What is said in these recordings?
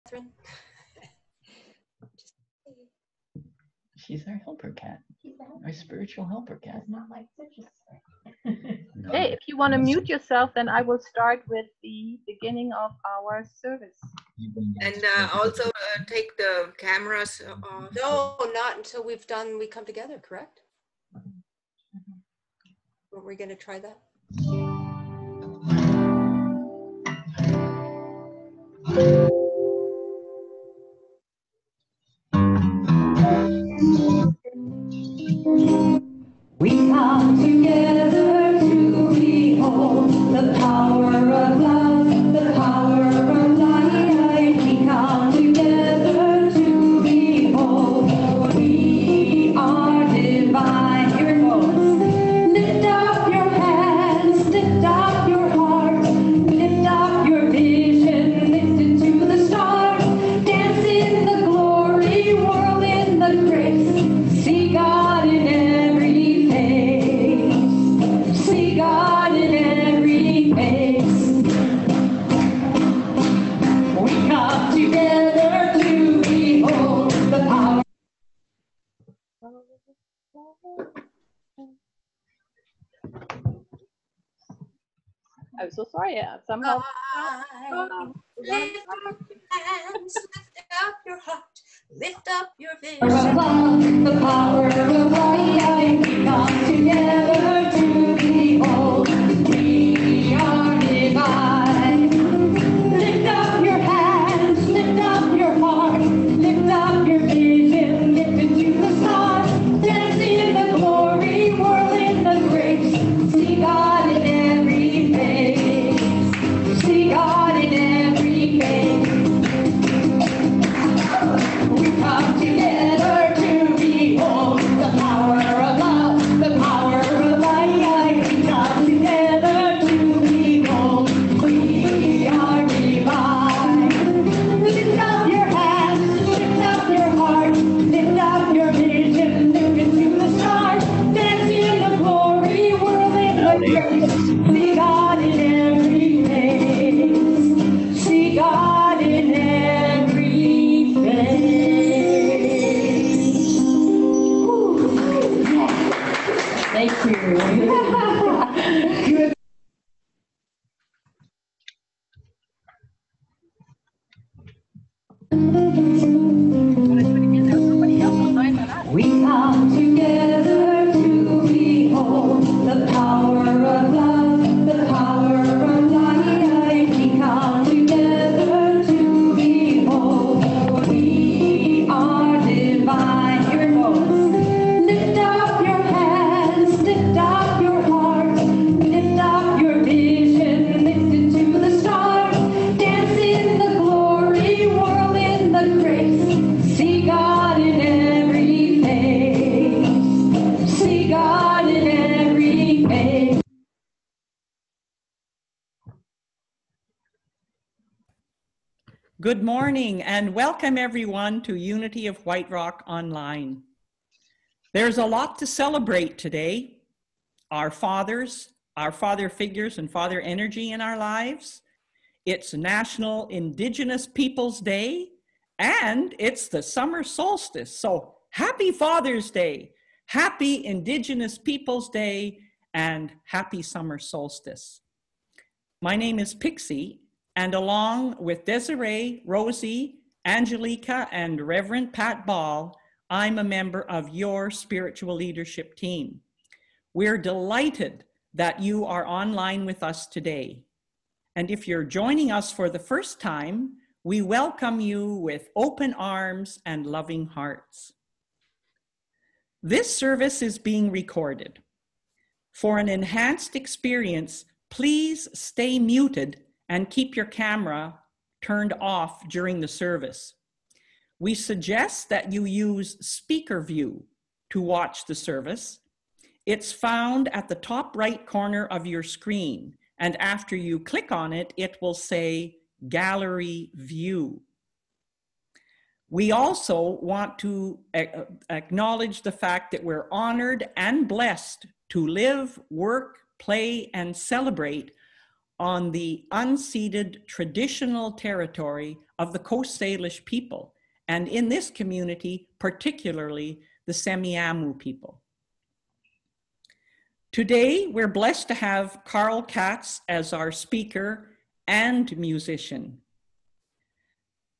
Catherine. She's our helper cat, our spiritual helper cat. Not like citrus. No. Hey, if you want to mute yourself, then I will start with the beginning of our service. And also take the cameras off. No, not until we come together, correct? Were we going to try that? We come together to behold the power of love, the power of light. We come together to behold. We are divine. Here it goes. Lift up your hands, lift up your heart, lift up your vision, lift it to the stars. Dance in the glory, whirl in the grace. See God in every face. See God in every face. We come together to behold the power. I'm so sorry. Somehow. Lift up your hands, lift up your heart, lift up your vision. The power of light. We come together to behold. We are divine. Lift up your hands, lift up your heart, lift up your vision, lift it to the stars. Dance in the glory, whirl in the grace. See God in every face. See God in every face. We come together to behold the power of love, the power of light. We come together to behold. We are divine. Lift up your hands, lift up your heart, lift up your vision, lift it to the stars. Dance in the glory, whirl in the grace. See God in every face. See God in every face. Thank you. We come together to behold the power of love, the power of light. We come together to behold. We are divine. Here it goes. Lift up your hands, lift up your heart, lift up your vision, lift it to the stars. Dance in the glory, whirl in the grace. See God in every face. See God in every face. Good morning and welcome everyone to Unity of White Rock Online. There's a lot to celebrate today. Our fathers, our father figures and father energy in our lives. It's National Indigenous Peoples Day and it's the summer solstice. So happy Father's Day, happy Indigenous Peoples Day, and happy summer solstice. My name is Pixie, and along with Desiree, Rosie, Angelica, and Reverend Pat Ball, I'm a member of your spiritual leadership team. We're delighted that you are online with us today. And if you're joining us for the first time, we welcome you with open arms and loving hearts. This service is being recorded. For an enhanced experience, please stay muted and keep your camera turned off during the service. We suggest that you use speaker view to watch the service. It's found at the top right corner of your screen, and after you click on it, it will say Gallery View. We also want to acknowledge the fact that we're honored and blessed to live, work, play, and celebrate on the unceded traditional territory of the Coast Salish people, and in this community, particularly the Semiahmoo people. Today, we're blessed to have Carl Katz as our speaker and musician.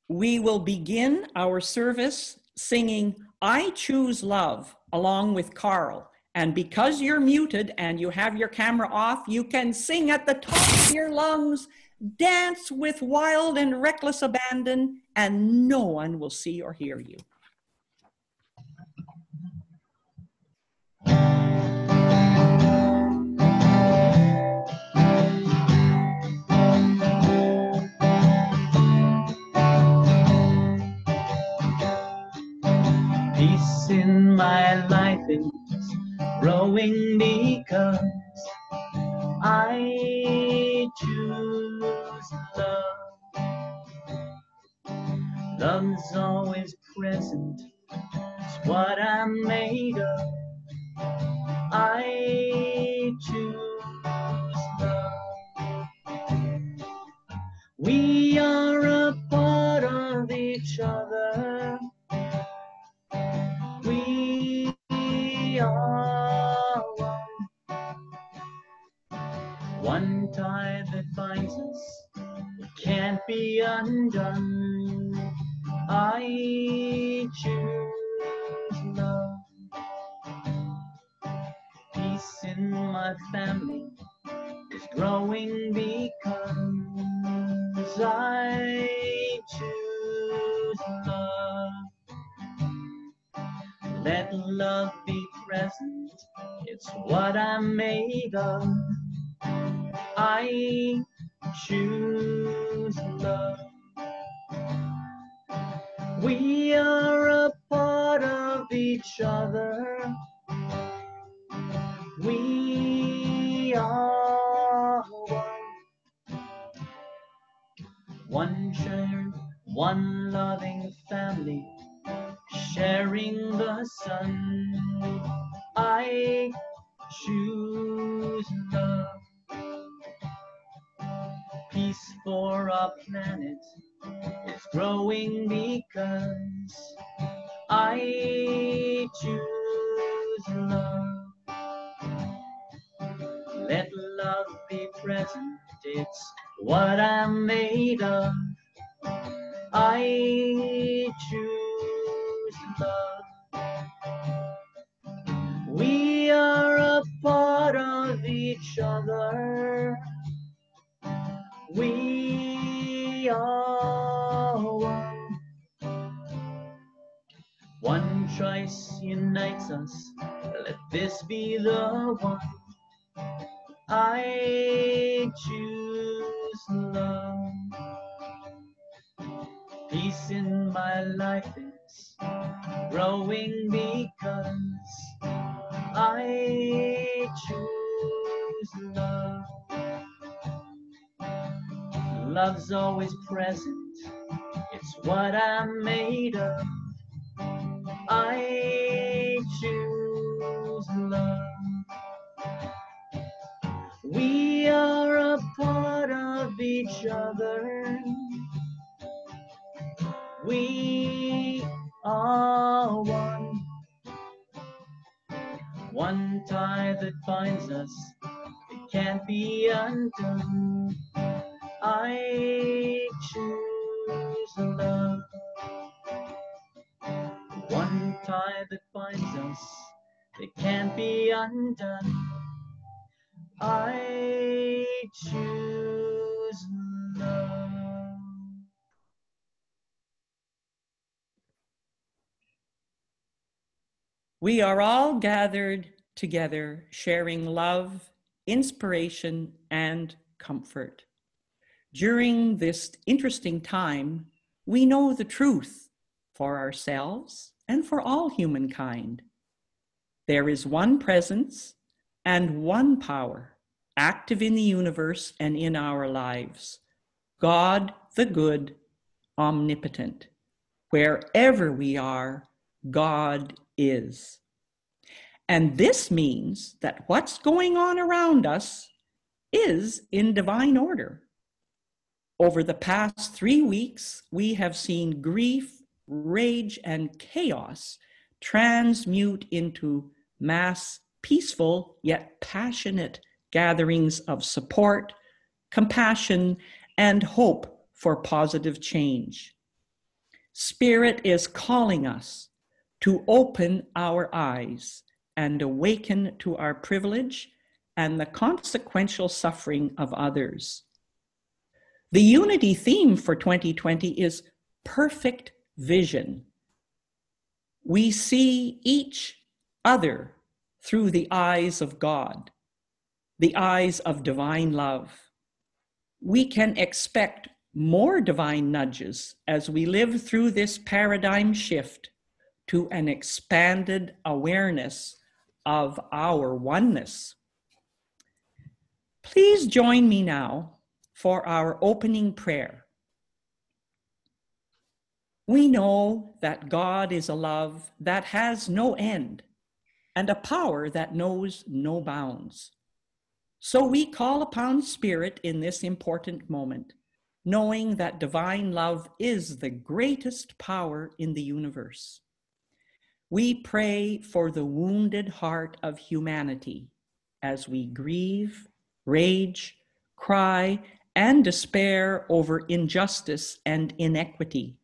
We will begin our service singing I Choose Love along with Carl. And because you're muted and you have your camera off, you can sing at the top of your lungs, dance with wild and reckless abandon, and no one will see or hear you. Peace in my life is growing because I choose love. Love's always present, it's what I'm made of. I choose love. We are a part of each other. We are one tie that binds us, it can't be undone. I choose love. Peace in my family is growing because I choose love. Let love be present, it's what I'm made of. I choose love. We are a part of each other. We are one shared, one loving family, sharing the sun. I choose love. Peace for our planet is growing because I choose love. Let love be present, it's what I'm made of. I choose love. We are a part of each other. We are one. One choice unites us. Let this be the one. I choose love. Peace in my life is growing because I choose love. Love's always present, it's what I'm made of. I choose love. We are a part of each other. We are one. One tie that binds us, it can't be undone. I choose love. One tie that binds us, it can't be undone. I choose love. We are all gathered together, sharing love, inspiration, and comfort. During this interesting time, we know the truth for ourselves and for all humankind. There is one presence and one power active in the universe and in our lives. God, the good, omnipotent. Wherever we are, God is. And this means that what's going on around us is in divine order. Over the past 3 weeks, we have seen grief, rage, and chaos transmute into mass, peaceful yet passionate gatherings of support, compassion, and hope for positive change. Spirit is calling us to open our eyes and awaken to our privilege and the consequential suffering of others. The unity theme for 2020 is perfect vision. We see each other through the eyes of God, the eyes of divine love. We can expect more divine nudges as we live through this paradigm shift to an expanded awareness of our oneness. Please join me now for our opening prayer. We know that God is a love that has no end and a power that knows no bounds. So we call upon Spirit in this important moment, knowing that divine love is the greatest power in the universe. We pray for the wounded heart of humanity as we grieve, rage, cry, and despair over injustice and inequity.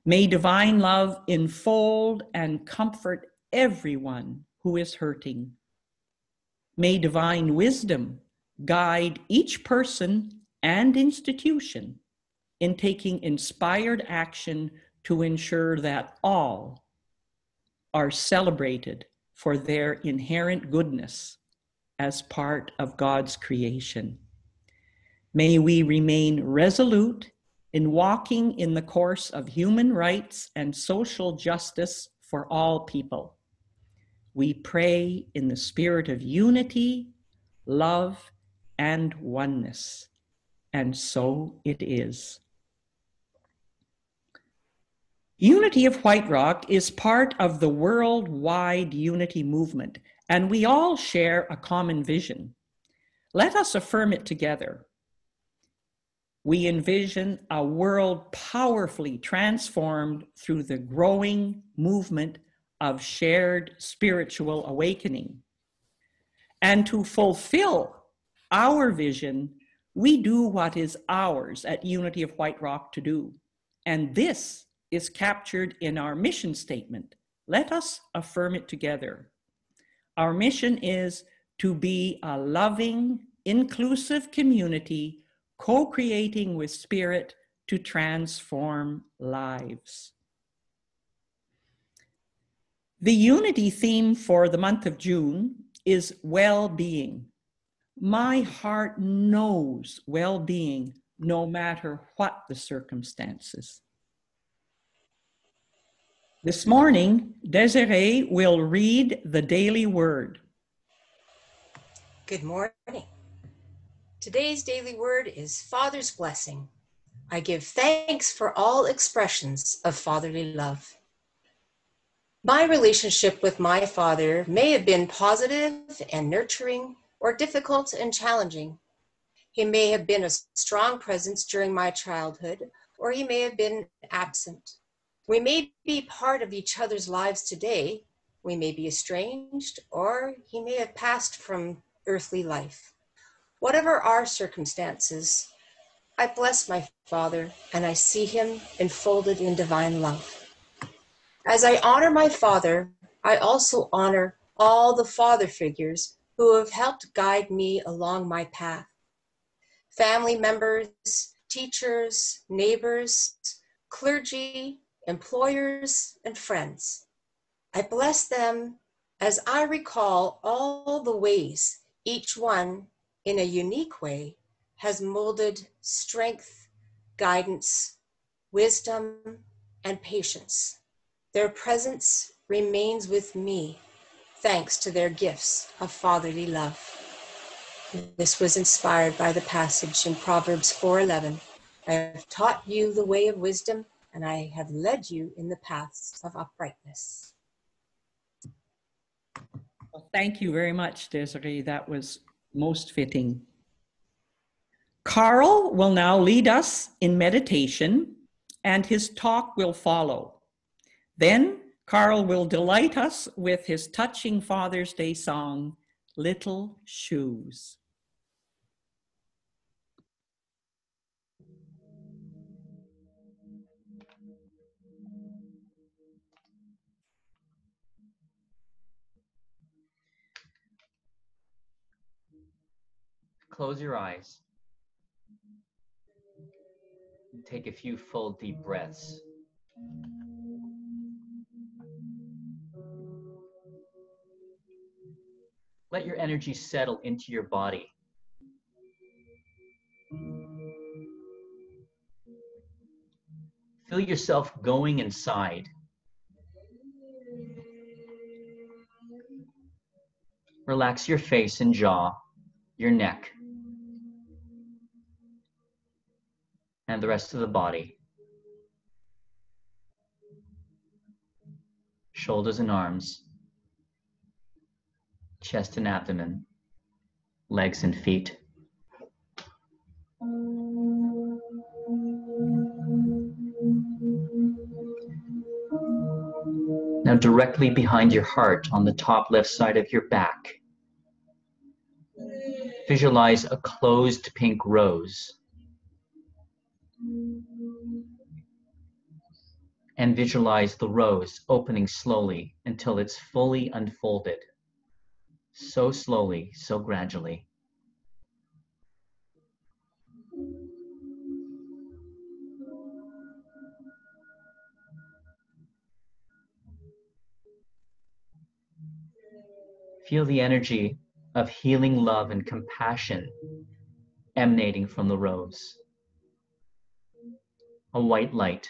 May divine love enfold and comfort everyone who is hurting. May divine wisdom guide each person and institution in taking inspired action to ensure that all are celebrated for their inherent goodness as part of God's creation. May we remain resolute in walking in the course of human rights and social justice for all people. We pray in the spirit of unity, love, and oneness. And so it is. Unity of White Rock is part of the worldwide unity movement, and we all share a common vision. Let us affirm it together. We envision a world powerfully transformed through the growing movement of shared spiritual awakening. And to fulfill our vision, we do what is ours at Unity of White Rock to do. And this is captured in our mission statement. Let us affirm it together. Our mission is to be a loving, inclusive community co-creating with Spirit to transform lives. The unity theme for the month of June is well-being. My heart knows well-being no matter what the circumstances. This morning, Desiree will read the daily word. Good morning. Today's daily word is Father's blessing. I give thanks for all expressions of fatherly love. My relationship with my father may have been positive and nurturing or difficult and challenging. He may have been a strong presence during my childhood, or he may have been absent. We may be part of each other's lives today. We may be estranged, or he may have passed from earthly life. Whatever our circumstances, I bless my Father and I see him enfolded in divine love. As I honor my Father, I also honor all the father figures who have helped guide me along my path. Family members, teachers, neighbors, clergy, employers, and friends. I bless them as I recall all the ways each one, in a unique way, has molded strength, guidance, wisdom, and patience. Their presence remains with me thanks to their gifts of fatherly love. This was inspired by the passage in Proverbs 4:11. I have taught you the way of wisdom, and I have led you in the paths of uprightness. Well, thank you very much, Desiree. That was most fitting. Carl will now lead us in meditation, and his talk will follow. Then Carl will delight us with his touching Father's Day song, Little Shoes. Close your eyes. And take a few full deep breaths. Let your energy settle into your body. Feel yourself going inside. Relax your face and jaw, your neck, and the rest of the body. Shoulders and arms, chest and abdomen, legs and feet. Now directly behind your heart on the top left side of your back, visualize a closed pink rose. And visualize the rose opening slowly until it's fully unfolded. So slowly, so gradually. Feel the energy of healing love and compassion emanating from the rose. A white light.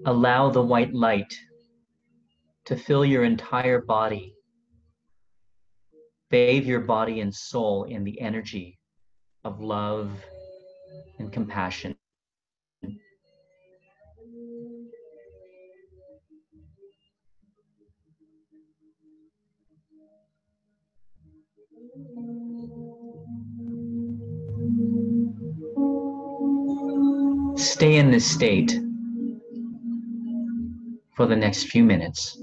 Allow the white light to fill your entire body. Bathe your body and soul in the energy of love and compassion. Stay in this state for the next few minutes.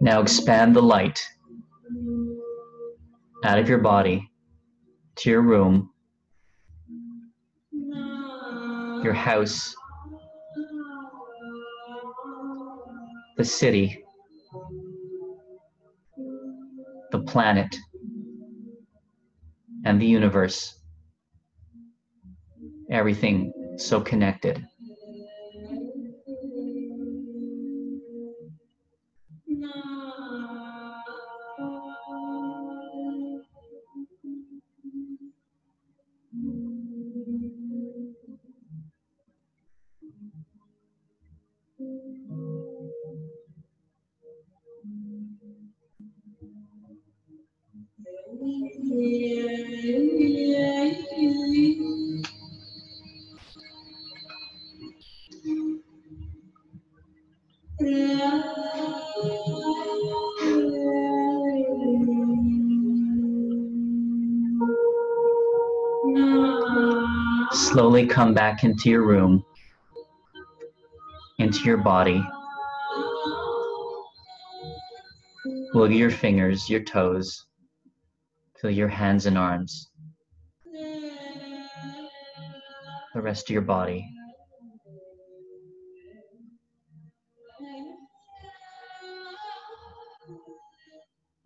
Now expand the light out of your body to your room, your house, the city, the planet, and the universe. Everything so connected. Slowly come back into your room, into your body. Wiggle your fingers, your toes. Feel your hands and arms. The rest of your body.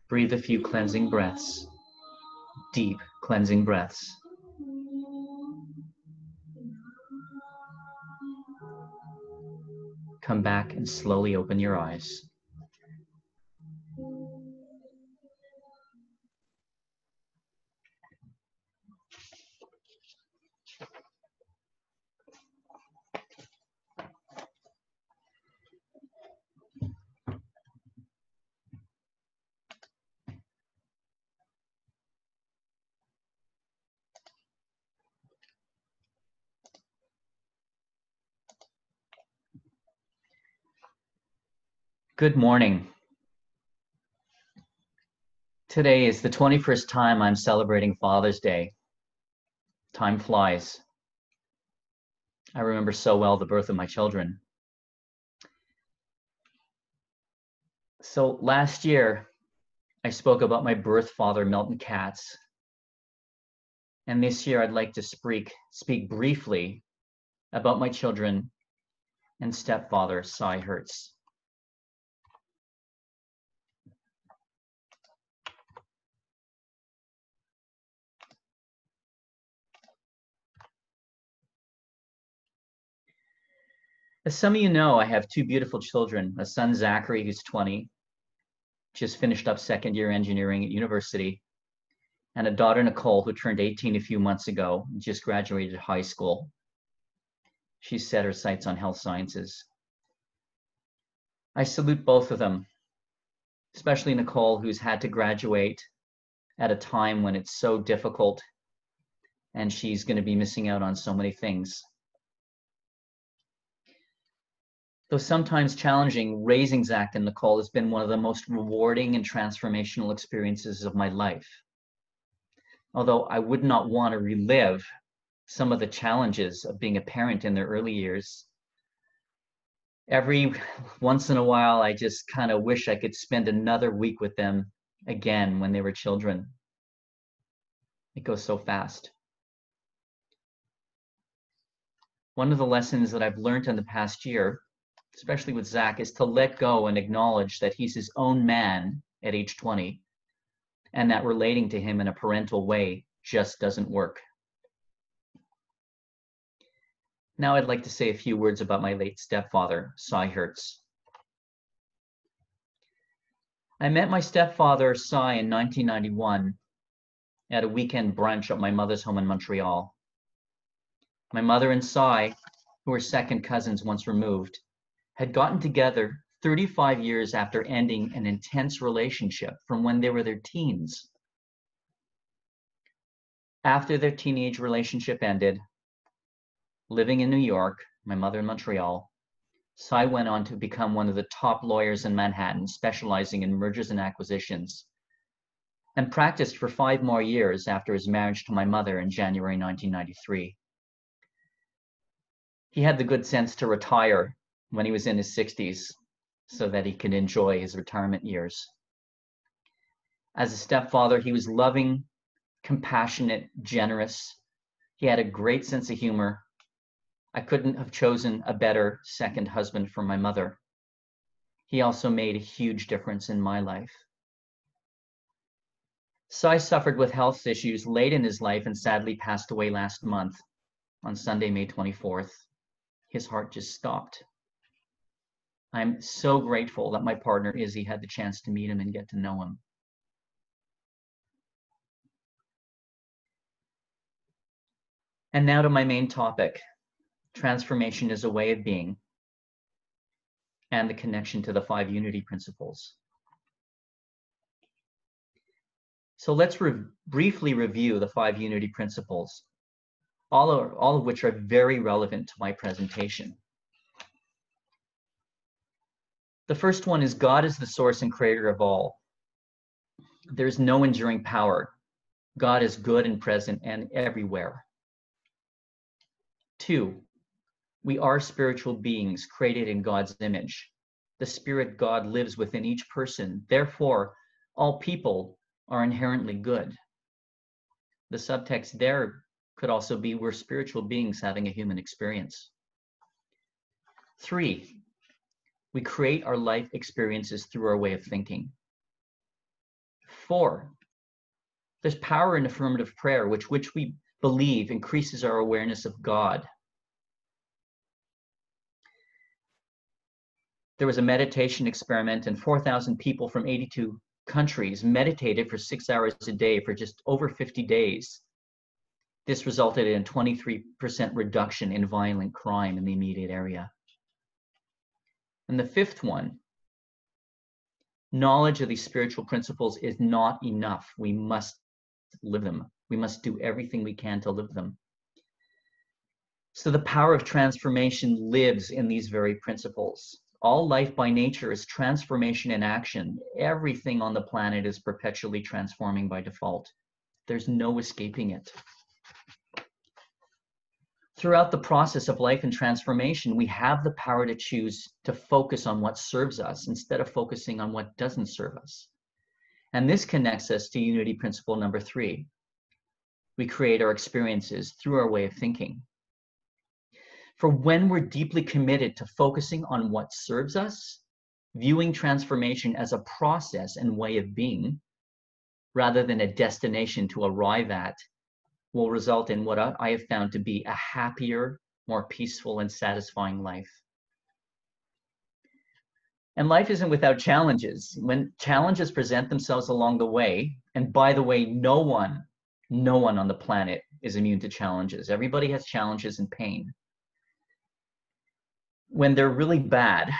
Breathe a few cleansing breaths. Deep cleansing breaths. Come back and slowly open your eyes. Good morning. Today is the 21st time I'm celebrating Father's Day. Time flies. I remember so well the birth of my children. So last year, I spoke about my birth father, Milton Katz. And this year, I'd like to speak briefly about my children and stepfather, Cy Hertz. As some of you know, I have two beautiful children, a son, Zachary, who's 20, just finished up second year engineering at university, and a daughter, Nicole, who turned 18 a few months ago and just graduated high school. She's set her sights on health sciences. I salute both of them, especially Nicole, who's had to graduate at a time when it's so difficult and she's going to be missing out on so many things. Though sometimes challenging, raising Zach and Nicole has been one of the most rewarding and transformational experiences of my life. Although I would not want to relive some of the challenges of being a parent in their early years, every once in a while, I just kind of wish I could spend another week with them again when they were children. It goes so fast. One of the lessons that I've learned in the past year, especially with Zach, is to let go and acknowledge that he's his own man at age 20, and that relating to him in a parental way just doesn't work. Now I'd like to say a few words about my late stepfather, Cy Hertz. I met my stepfather, Cy, in 1991 at a weekend brunch at my mother's home in Montreal. My mother and Cy, who were second cousins once removed, had gotten together 35 years after ending an intense relationship from when they were their teens. After their teenage relationship ended, living in New York, my mother in Montreal, Cy went on to become one of the top lawyers in Manhattan, specializing in mergers and acquisitions, and practiced for 5 more years after his marriage to my mother in January 1993. He had the good sense to retire when he was in his 60s so that he could enjoy his retirement years. As a stepfather, he was loving, compassionate, generous. He had a great sense of humor. I couldn't have chosen a better second husband for my mother. He also made a huge difference in my life. Cy suffered with health issues late in his life and sadly passed away last month on Sunday, May 24th. His heart just stopped. I'm so grateful that my partner Izzy had the chance to meet him and get to know him. And now to my main topic, transformation is a way of being and the connection to the 5 unity principles. So let's briefly review the 5 unity principles, all of which are very relevant to my presentation. The first one is God is the source and creator of all. There's no enduring power. God is good and present and everywhere. 2, we are spiritual beings created in God's image. The Spirit God lives within each person. Therefore, all people are inherently good. The subtext there could also be we're spiritual beings having a human experience. 3, we create our life experiences through our way of thinking. 4, there's power in affirmative prayer, which we believe increases our awareness of God. There was a meditation experiment, and 4,000 people from 82 countries meditated for 6 hours a day for just over 50 days. This resulted in a 23% reduction in violent crime in the immediate area. And the 5th one, knowledge of these spiritual principles is not enough. We must live them. We must do everything we can to live them. So the power of transformation lives in these very principles. All life by nature is transformation in action. Everything on the planet is perpetually transforming by default. There's no escaping it. Throughout the process of life and transformation, we have the power to choose to focus on what serves us instead of focusing on what doesn't serve us. And this connects us to unity principle number 3. We create our experiences through our way of thinking. For when we're deeply committed to focusing on what serves us, viewing transformation as a process and way of being, rather than a destination to arrive at, will result in what I have found to be a happier, more peaceful and satisfying life. And life isn't without challenges. When challenges present themselves along the way, and by the way, no one on the planet is immune to challenges. Everybody has challenges and pain. When they're really bad,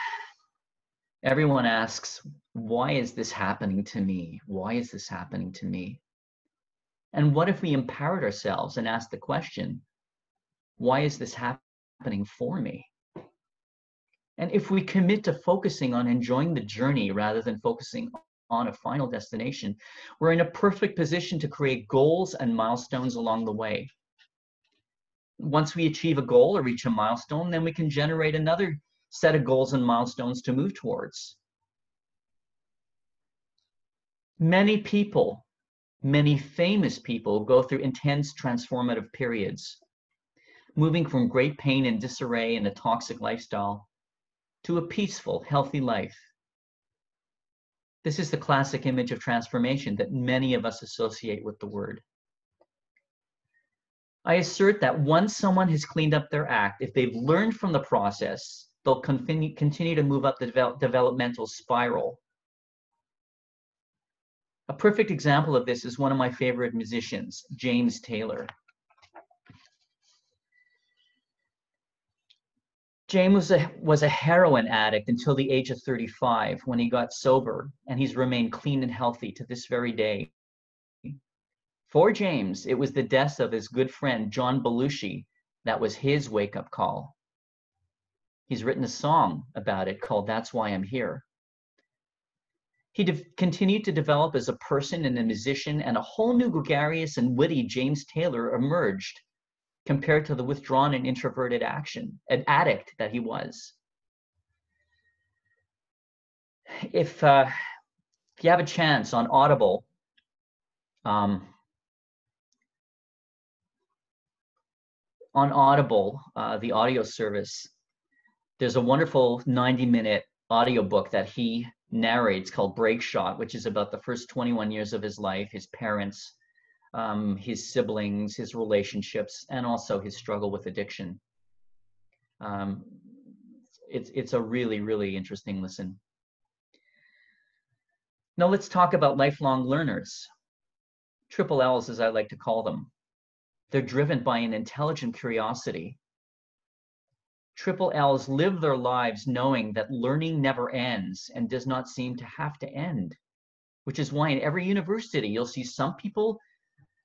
everyone asks, why is this happening to me? Why is this happening to me? And what if we empowered ourselves and asked the question, why is this happening for me? And if we commit to focusing on enjoying the journey rather than focusing on a final destination, we're in a perfect position to create goals and milestones along the way. Once we achieve a goal or reach a milestone, then we can generate another set of goals and milestones to move towards. Many people, many famous people go through intense transformative periods, moving from great pain and disarray and a toxic lifestyle to a peaceful, healthy life. This is the classic image of transformation that many of us associate with the word. I assert that once someone has cleaned up their act, if they've learned from the process, they'll continue to move up the developmental spiral. A perfect example of this is one of my favorite musicians, James Taylor. James was a heroin addict until the age of 35 when he got sober, and he's remained clean and healthy to this very day. For James, it was the death of his good friend, John Belushi, that was his wake-up call. He's written a song about it called That's Why I'm Here. He continued to develop as a person and a musician, and a whole new gregarious and witty James Taylor emerged compared to the withdrawn and introverted addict that he was. If you have a chance on Audible, the audio service, there's a wonderful 90-minute audiobook that he narrates called Break Shot, which is about the first 21 years of his life, his parents, his siblings, his relationships, and also his struggle with addiction. It's a really, really interesting listen. Now let's talk about lifelong learners. Triple L's, as I like to call them. They're driven by an intelligent curiosity. Triple L's live their lives knowing that learning never ends and does not seem to have to end, which is why in every university you'll see some people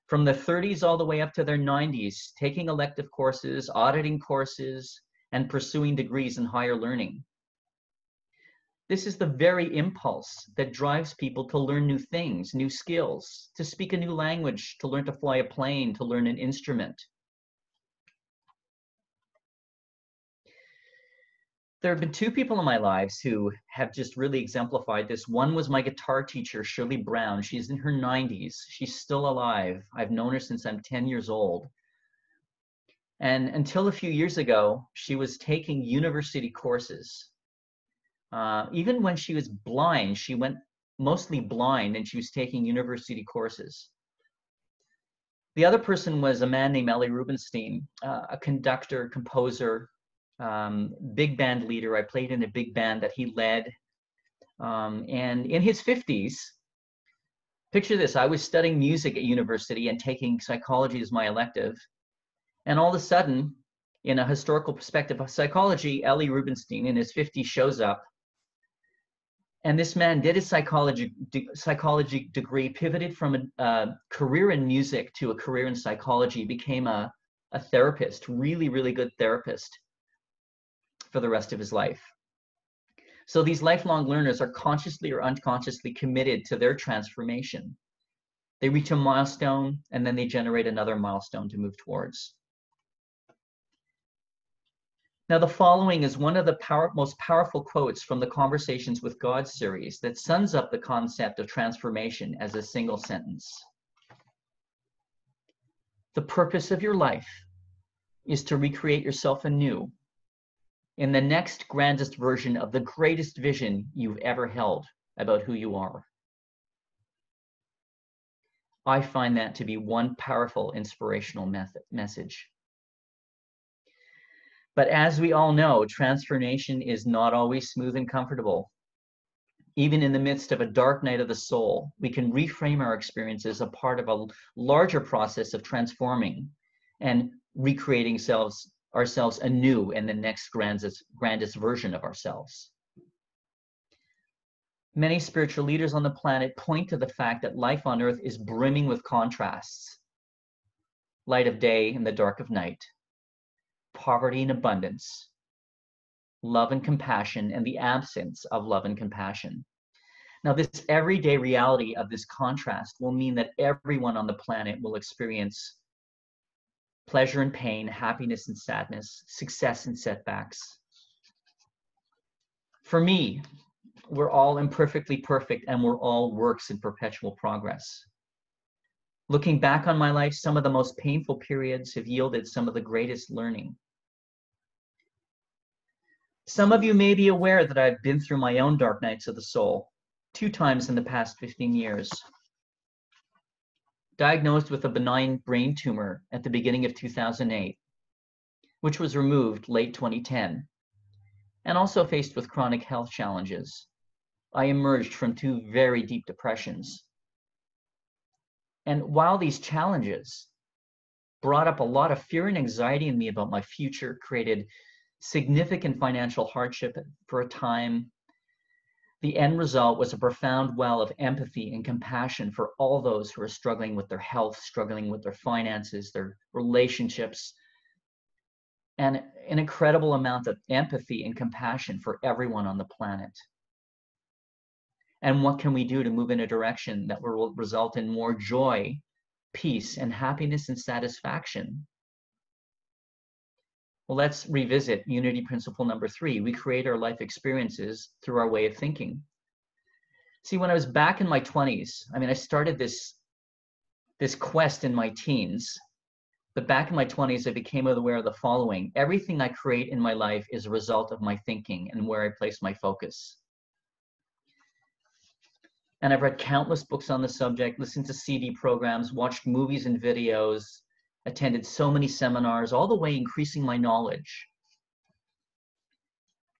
from their 30s all the way up to their 90s taking elective courses, auditing courses, and pursuing degrees in higher learning. This is the very impulse that drives people to learn new things, new skills, to speak a new language, to learn to fly a plane, to learn an instrument. There have been two people in my lives who have just really exemplified this. One was my guitar teacher, Shirley Brown. She's in her 90s. She's still alive. I've known her since I'm 10 years old. And until a few years ago, she was taking university courses. Even when she was blind, she went mostly blind, and she was taking university courses. The other person was a man named Ellie Rubenstein, a conductor, composer, big band leader. I played in a big band that he led. And in his 50s, picture this, I was studying music at university and taking psychology as my elective. And all of a sudden, in a historical perspective of psychology, Ellie Rubenstein in his 50s shows up. And this man did his psychology degree, pivoted from a career in music to a career in psychology, became a therapist, really, really good therapist for the rest of his life. So these lifelong learners are consciously or unconsciously committed to their transformation. They reach a milestone, and then they generate another milestone to move towards. Now, the following is one of the most powerful quotes from the Conversations with God series that sums up the concept of transformation as a single sentence. The purpose of your life is to recreate yourself anew in the next grandest version of the greatest vision you've ever held about who you are. I find that to be one powerful inspirational message. But as we all know, transformation is not always smooth and comfortable. Even in the midst of a dark night of the soul, we can reframe our experiences as a part of a larger process of transforming and recreating ourselves anew in the next grandest version of ourselves. Many spiritual leaders on the planet point to the fact that life on earth is brimming with contrasts. Light of day and the dark of night. Poverty and abundance, love and compassion, and the absence of love and compassion. Now, this everyday reality of this contrast will mean that everyone on the planet will experience pleasure and pain, happiness and sadness, success and setbacks. For me, we're all imperfectly perfect, and we're all works in perpetual progress. Looking back on my life, some of the most painful periods have yielded some of the greatest learning. Some of you may be aware that I've been through my own dark nights of the soul 2 times in the past 15 years. Diagnosed with a benign brain tumor at the beginning of 2008, which was removed late 2010, and also faced with chronic health challenges. I emerged from 2 very deep depressions. And while these challenges brought up a lot of fear and anxiety in me about my future, created significant financial hardship for a time, the end result was a profound well of empathy and compassion for all those who are struggling with their health, struggling with their finances, their relationships, and an incredible amount of empathy and compassion for everyone on the planet. And what can we do to move in a direction that will result in more joy, peace, and happiness and satisfaction? Well, let's revisit unity principle number 3. We create our life experiences through our way of thinking. See, when I was back in my 20s, I started this quest in my teens, but back in my 20s, I became aware of the following. Everything I create in my life is a result of my thinking and where I place my focus. And I've read countless books on the subject, listened to CD programs, watched movies and videos, attended so many seminars, all the way increasing my knowledge.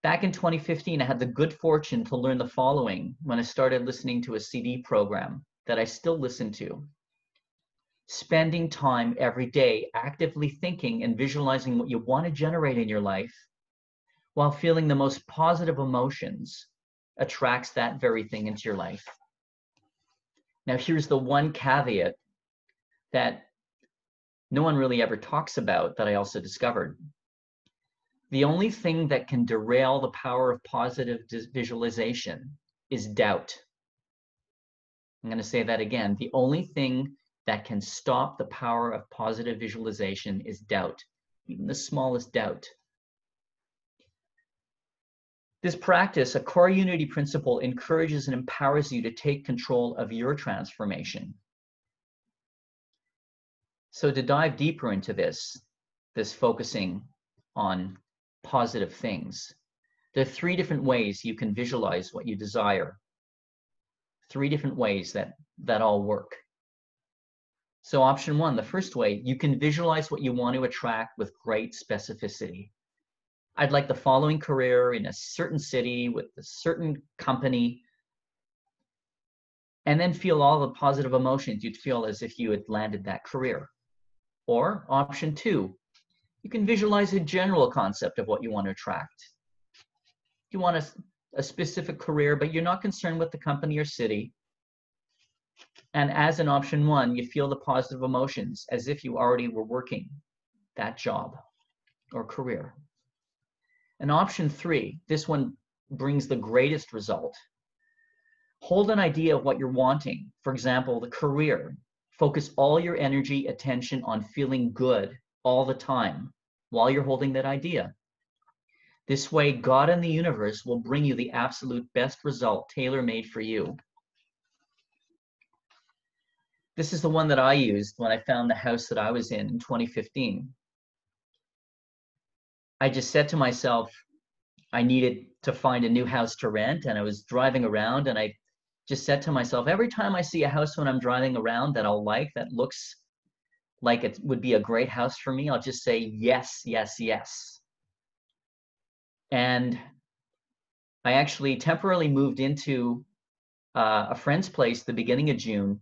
Back in 2015, I had the good fortune to learn the following when I started listening to a CD program that I still listen to. Spending time every day actively thinking and visualizing what you want to generate in your life while feeling the most positive emotions attracts that very thing into your life. Now, here's the one caveat that no one really ever talks about that I also discovered. The only thing that can derail the power of positive visualization is doubt. I'm going to say that again. The only thing that can stop the power of positive visualization is doubt, even the smallest doubt. This practice, a core unity principle, encourages and empowers you to take control of your transformation. So to dive deeper into this focusing on positive things, there are 3 different ways you can visualize what you desire. 3 different ways that all work. So option 1, the first way, you can visualize what you want to attract with great specificity. I'd like the following career in a certain city with a certain company, and then feel all the positive emotions you'd feel as if you had landed that career. Or option 2, you can visualize a general concept of what you want to attract. You want a specific career, but you're not concerned with the company or city. And as in option 1, you feel the positive emotions as if you already were working that job or career. And option 3, this one brings the greatest result. Hold an idea of what you're wanting. For example, the career. Focus all your energy, attention on feeling good all the time while you're holding that idea. This way, God and the universe will bring you the absolute best result, tailor-made for you. This is the one that I used when I found the house that I was in 2015. I just said to myself, I needed to find a new house to rent, and I was driving around, and I just said to myself, every time I see a house when I'm driving around that I'll like, that looks like it would be a great house for me, I'll just say yes, yes, yes. And I actually temporarily moved into a friend's place the beginning of June,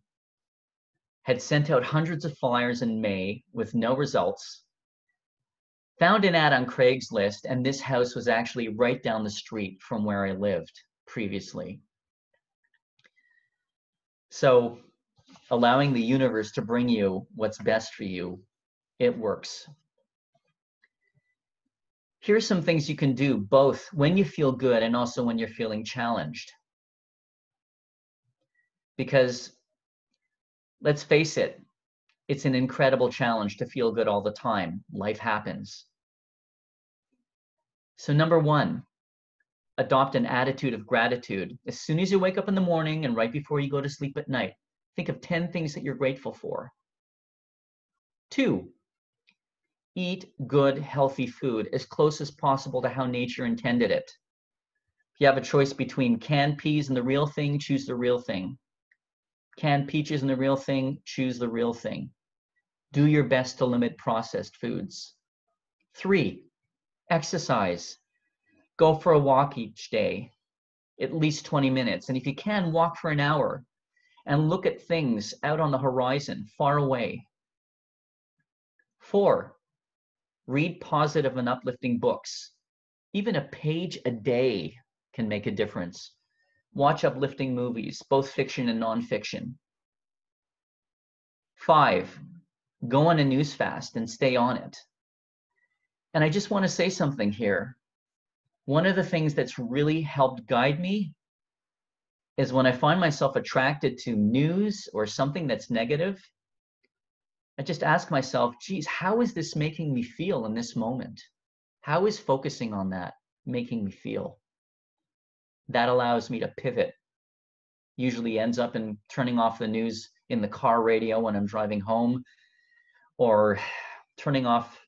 had sent out hundreds of flyers in May with no results, found an ad on Craigslist, and this house was actually right down the street from where I lived previously. So allowing the universe to bring you what's best for you, it works. Here's some things you can do both when you feel good and also when you're feeling challenged. Because let's face it, it's an incredible challenge to feel good all the time. Life happens. So number 1, adopt an attitude of gratitude. As soon as you wake up in the morning and right before you go to sleep at night, think of 10 things that you're grateful for. 2, eat good, healthy food as close as possible to how nature intended it. If you have a choice between canned peas and the real thing, choose the real thing. Canned peaches and the real thing, choose the real thing. Do your best to limit processed foods. 3, exercise. Go for a walk each day, at least 20 minutes. And if you can, walk for an hour and look at things out on the horizon, far away. 4, read positive and uplifting books. Even a page a day can make a difference. Watch uplifting movies, both fiction and nonfiction. 5, go on a news fast and stay on it. And I just want to say something here. One of the things that's really helped guide me is when I find myself attracted to news or something that's negative, I just ask myself, geez, how is this making me feel in this moment? How is focusing on that making me feel? That allows me to pivot. Usually ends up in turning off the news in the car radio when I'm driving home, or turning off,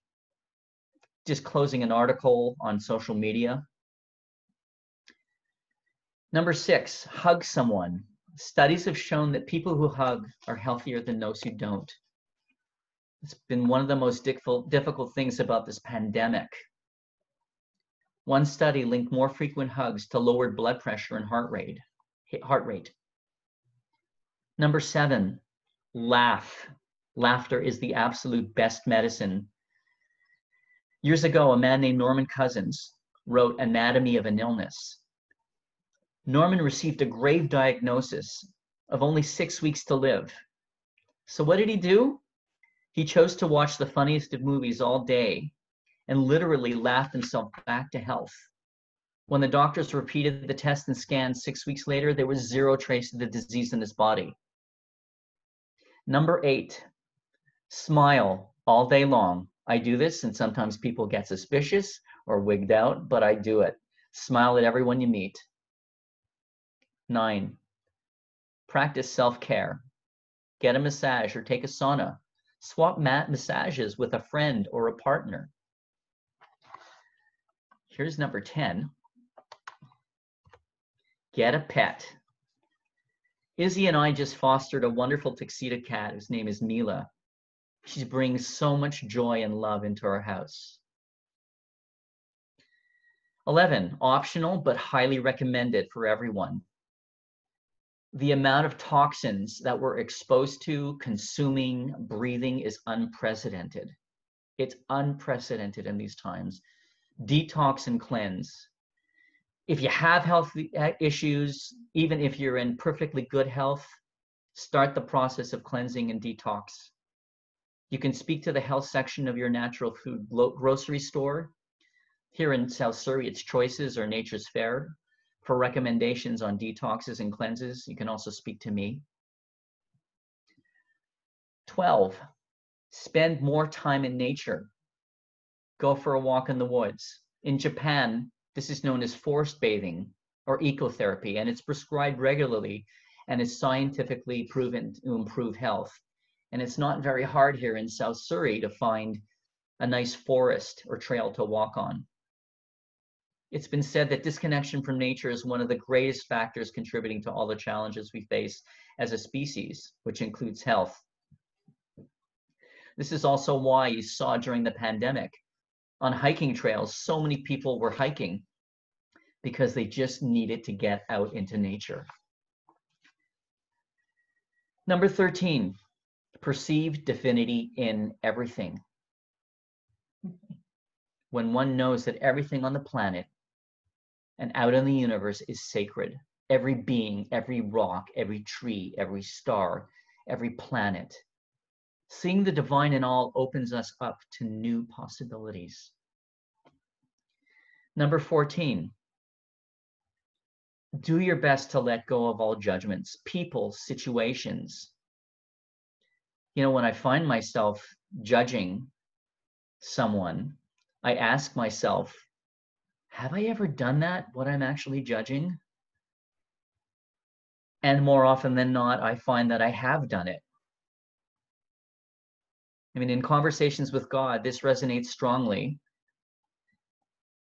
just closing an article on social media. Number 6, hug someone. Studies have shown that people who hug are healthier than those who don't. It's been one of the most difficult things about this pandemic. One study linked more frequent hugs to lowered blood pressure and heart rate. Number 7, laugh. Laughter is the absolute best medicine. Years ago, a man named Norman Cousins wrote Anatomy of an Illness. Norman received a grave diagnosis of only 6 weeks to live. So what did he do? He chose to watch the funniest of movies all day and literally laughed himself back to health. When the doctors repeated the tests and scans 6 weeks later, there was zero trace of the disease in his body. Number 8, smile all day long. I do this, and sometimes people get suspicious or wigged out, but I do it. Smile at everyone you meet. 9, practice self-care. Get a massage or take a sauna. Swap massages with a friend or a partner. Here's number 10. Get a pet. Izzy and I just fostered a wonderful tuxedo cat whose name is Mila. She brings so much joy and love into our house. 11, optional but highly recommended for everyone. The amount of toxins that we're exposed to, consuming, breathing is unprecedented. It's unprecedented in these times. Detox and cleanse. If you have health issues, even if you're in perfectly good health, start the process of cleansing and detox. You can speak to the health section of your natural food grocery store. Here in South Surrey, it's Choices or Nature's Fair. For recommendations on detoxes and cleanses, you can also speak to me. 12, spend more time in nature. Go for a walk in the woods. In Japan, this is known as forest bathing or ecotherapy, and it's prescribed regularly and is scientifically proven to improve health. And it's not very hard here in South Surrey to find a nice forest or trail to walk on. It's been said that disconnection from nature is one of the greatest factors contributing to all the challenges we face as a species, which includes health. This is also why you saw during the pandemic on hiking trails, so many people were hiking because they just needed to get out into nature. Number 13, perceive divinity in everything. When one knows that everything on the planet and out in the universe is sacred, every being, every rock, every tree, every star, every planet, seeing the divine in all opens us up to new possibilities. Number 14, do your best to let go of all judgments, people, situations. You know, when I find myself judging someone, I ask myself, have I ever done that, what I'm actually judging? And more often than not, I find that I have done it. I mean, in conversations with God, this resonates strongly.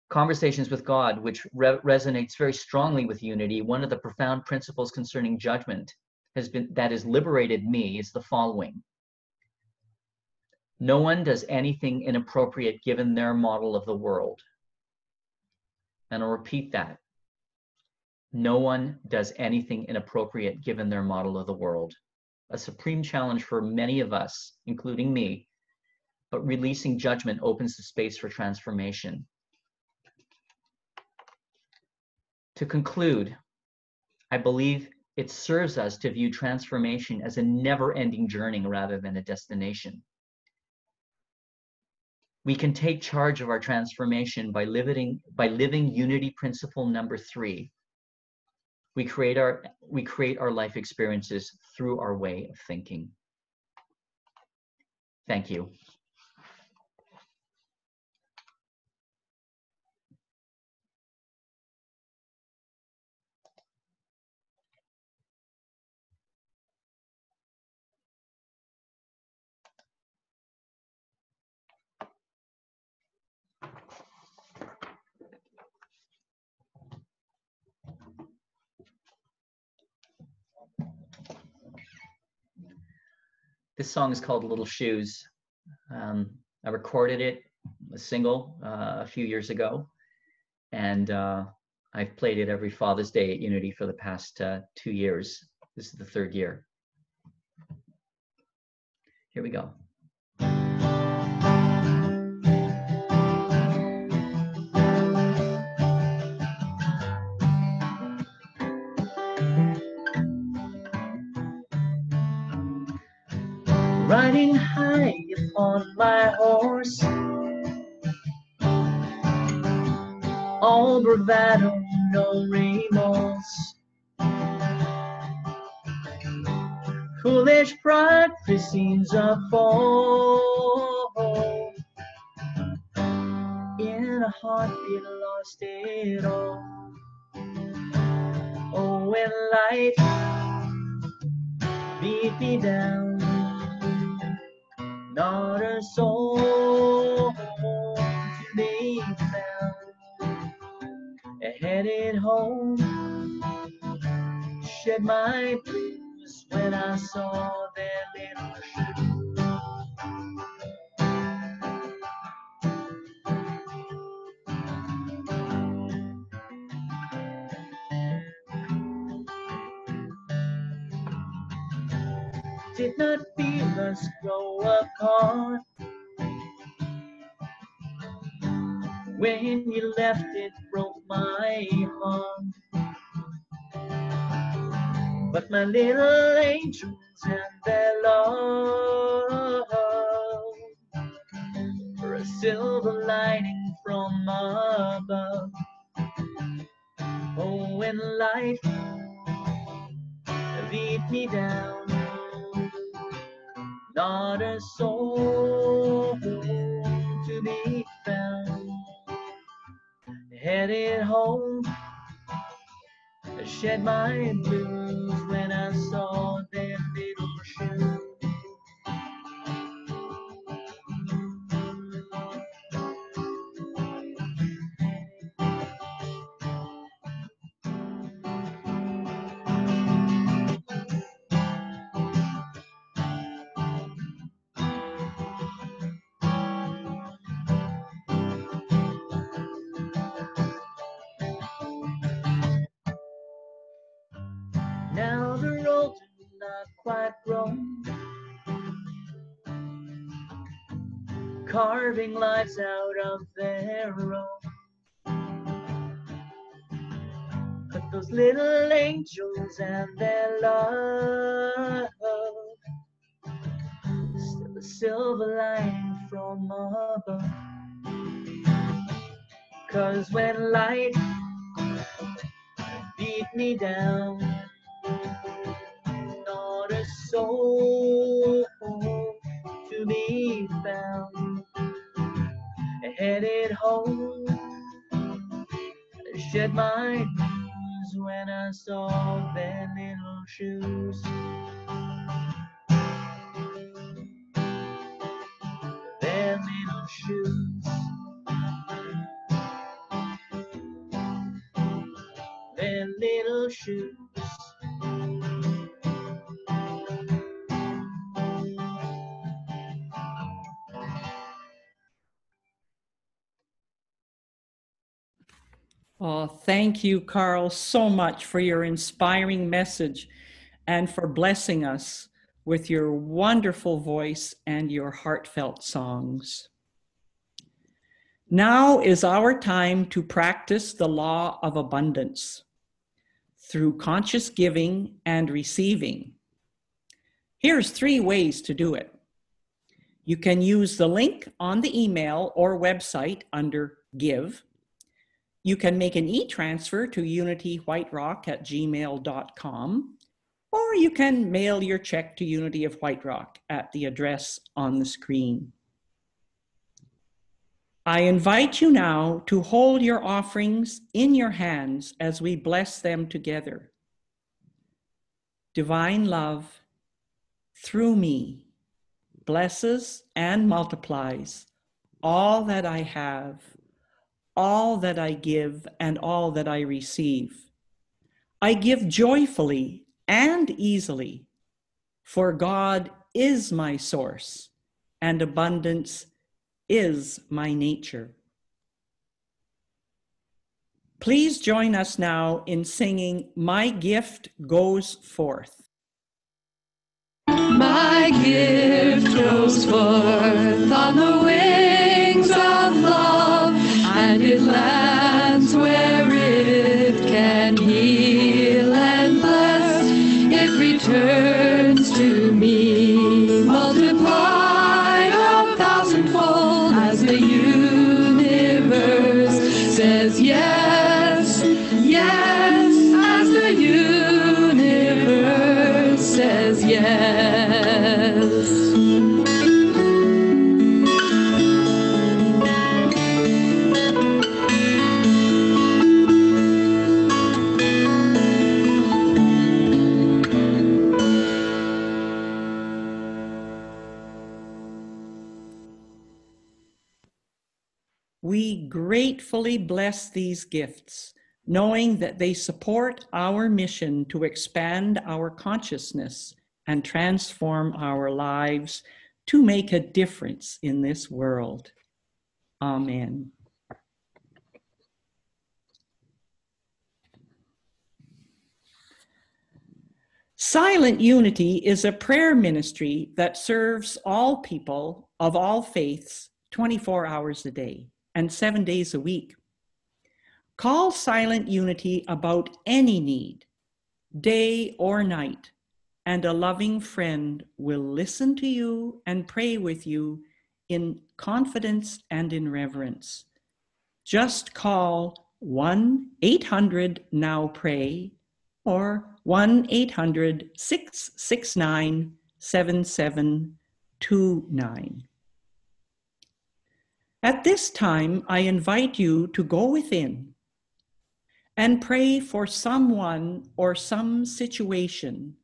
Conversations with God, which resonates very strongly with unity. One of the profound principles concerning judgment that has liberated me is the following. No one does anything inappropriate given their model of the world. And I'll repeat that. No one does anything inappropriate given their model of the world. A supreme challenge for many of us, including me, but releasing judgment opens the space for transformation. To conclude, I believe it serves us to view transformation as a never-ending journey rather than a destination. We can take charge of our transformation by living unity principle number 3. We create our life experiences through our way of thinking. Thank you. This song is called Little Shoes. I recorded it, a single, a few years ago, and I've played it every Father's Day at Unity for the past 2 years. This is the 3rd year. Here we go. Riding high upon my horse, all bravado, no remorse. Foolish pride precedes a fall. In a heartbeat lost it all. Oh, when life beat me down, not a soul to be found. I headed home, shed my blues when I saw their little shoes. Did not feel us grow apart. When you left, it broke my heart. But my little angels and their love were a silver lining from above. Oh, when life beat me down, not a soul to be found. Headed home, I shed my blues when I saw their little shoes. Now they're old and not quite grown, carving lives out of their own. But those little angels and their love, still a silver lining from above. 'Cause when life beat me down, not a soul to be found. I headed home, I shed my blues when I saw their little shoes. Their little shoes. Their little shoes. Oh, thank you, Carl, so much for your inspiring message and for blessing us with your wonderful voice and your heartfelt songs. Now is our time to practice the law of abundance through conscious giving and receiving. Here's 3 ways to do it. You can use the link on the email or website under Give. You can make an e-transfer to unitywhiterock@gmail.com, or you can mail your check to Unity of White Rock at the address on the screen. I invite you now to hold your offerings in your hands as we bless them together. Divine love, through me, blesses and multiplies all that I have, all that I give, and all that I receive. I give joyfully and easily, for God is my source, and abundance is my nature. Please join us now in singing My Gift Goes Forth. My gift goes forth on the wings of love, and it lands where it can heal and bless. It returns to me, multiplied 1,000-fold, as the universe says yes, yes, as the universe says yes. gratefully bless these gifts, knowing that they support our mission to expand our consciousness and transform our lives to make a difference in this world. Amen. Silent Unity is a prayer ministry that serves all people of all faiths 24 hours a day and 7 days a week. Call Silent Unity about any need, day or night, and a loving friend will listen to you and pray with you in confidence and in reverence. Just call 1-800-NOW-PRAY or 1-800-669-7729. At this time, I invite you to go within and pray for someone or some situation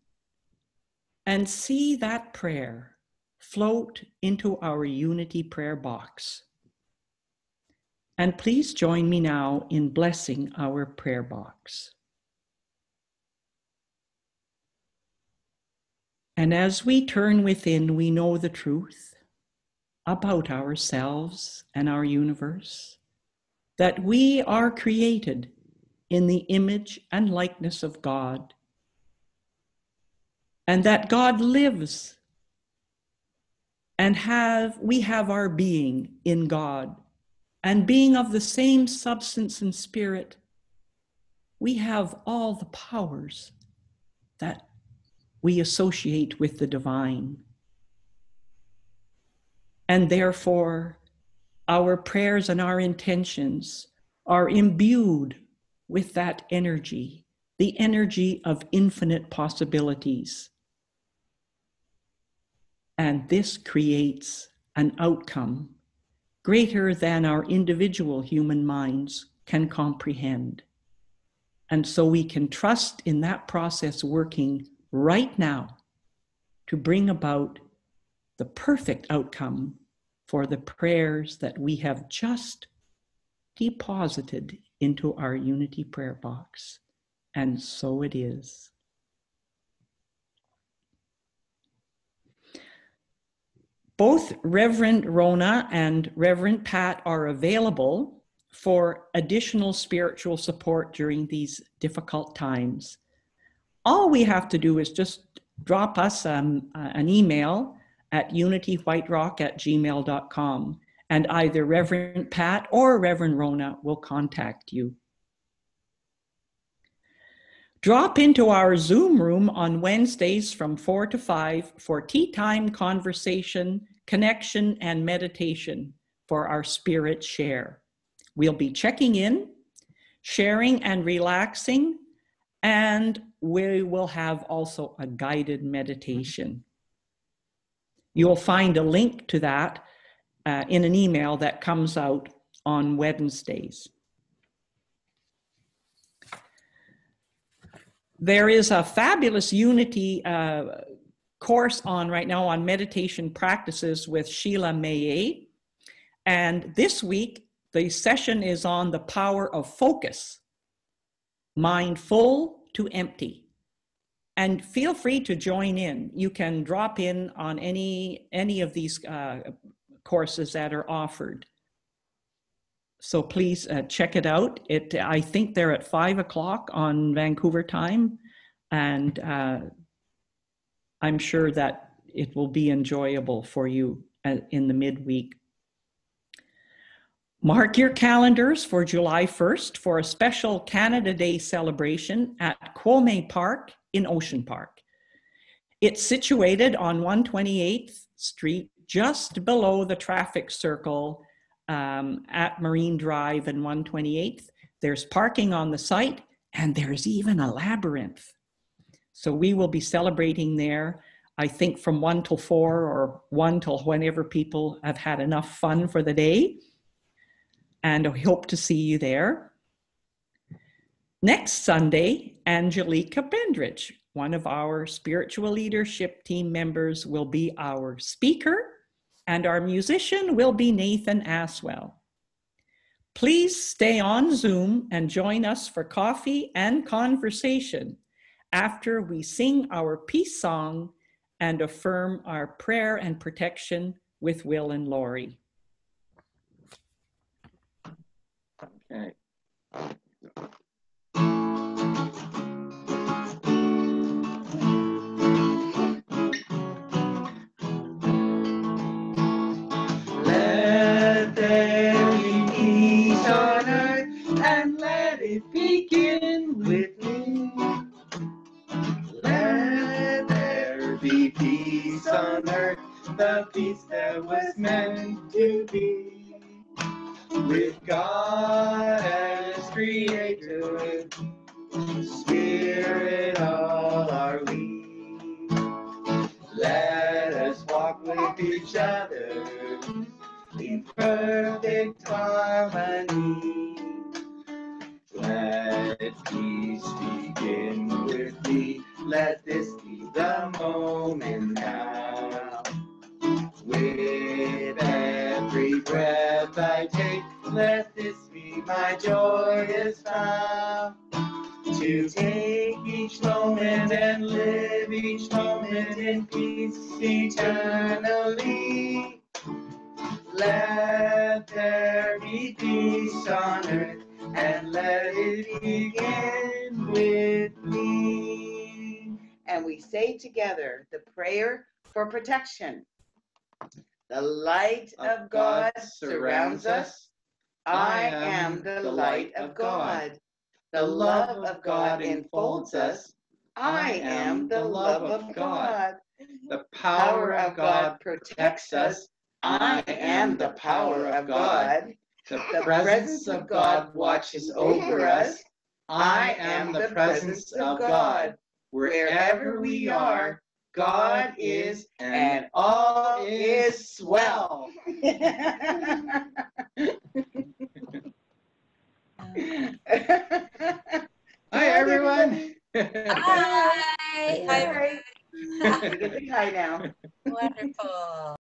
and see that prayer float into our Unity prayer box. And please join me now in blessing our prayer box. And as we turn within, we know the truth about ourselves and our universe, that we are created in the image and likeness of God, and that God lives, and we have our being in God, and being of the same substance and spirit, we have all the powers that we associate with the divine. And therefore, our prayers and our intentions are imbued with that energy, the energy of infinite possibilities. And this creates an outcome greater than our individual human minds can comprehend. And so we can trust in that process working right now to bring about the perfect outcome for the prayers that we have just deposited into our Unity prayer box. And so it is. Both Reverend Rona and Reverend Pat are available for additional spiritual support during these difficult times. All we have to do is just drop us an email at unitywhiterock@gmail.com, and either Reverend Pat or Reverend Rona will contact you. Drop into our Zoom room on Wednesdays from 4 to 5 for tea time conversation, connection, and meditation for our spirit share. We'll be checking in, sharing and relaxing, and we will have also a guided meditation. You'll find a link to that in an email that comes out on Wednesdays. There is a fabulous Unity course on right now on meditation practices with Sheila Maye. And this week, the session is on the power of focus, mind full to empty. And feel free to join in. You can drop in on any of these courses that are offered. So please check it out. I think they're at 5 o'clock on Vancouver time, and I'm sure that it will be enjoyable for you in the midweek. Mark your calendars for July 1st for a special Canada Day celebration at Quome Park in Ocean Park. It's situated on 128th Street, just below the traffic circle at Marine Drive and 128th. There's parking on the site, and there's even a labyrinth. So we will be celebrating there, I think from 1 till 4 or 1 till whenever people have had enough fun for the day. And I hope to see you there. Next Sunday, Angelica Bendridge, one of our spiritual leadership team members, will be our speaker, and our musician will be Nathan Aswell. Please stay on Zoom and join us for coffee and conversation after we sing our peace song and affirm our prayer and protection with Will and Lori. Okay. Let there be peace on earth, and let it begin with me. Let there be peace on earth, the peace that was meant to be. With God as creator, Spirit all are we. Let us walk with each other in perfect harmony. Let peace begin with me. Let this be the moment now. With every breath I take, let this be my joyous vow. To take each moment and live each moment in peace eternally. Let there be peace on earth, and let it begin with me. And we say together the prayer for protection. The light of God surrounds us. I am the light of God. The love of God enfolds us. I am the love of God. The Power of God protects us. I am the power of God. The presence of God watches over us. I am the presence of God. Wherever we are, God is, and all is swell. Hi, everyone. Hi. Hi. Get the guy now. Wonderful.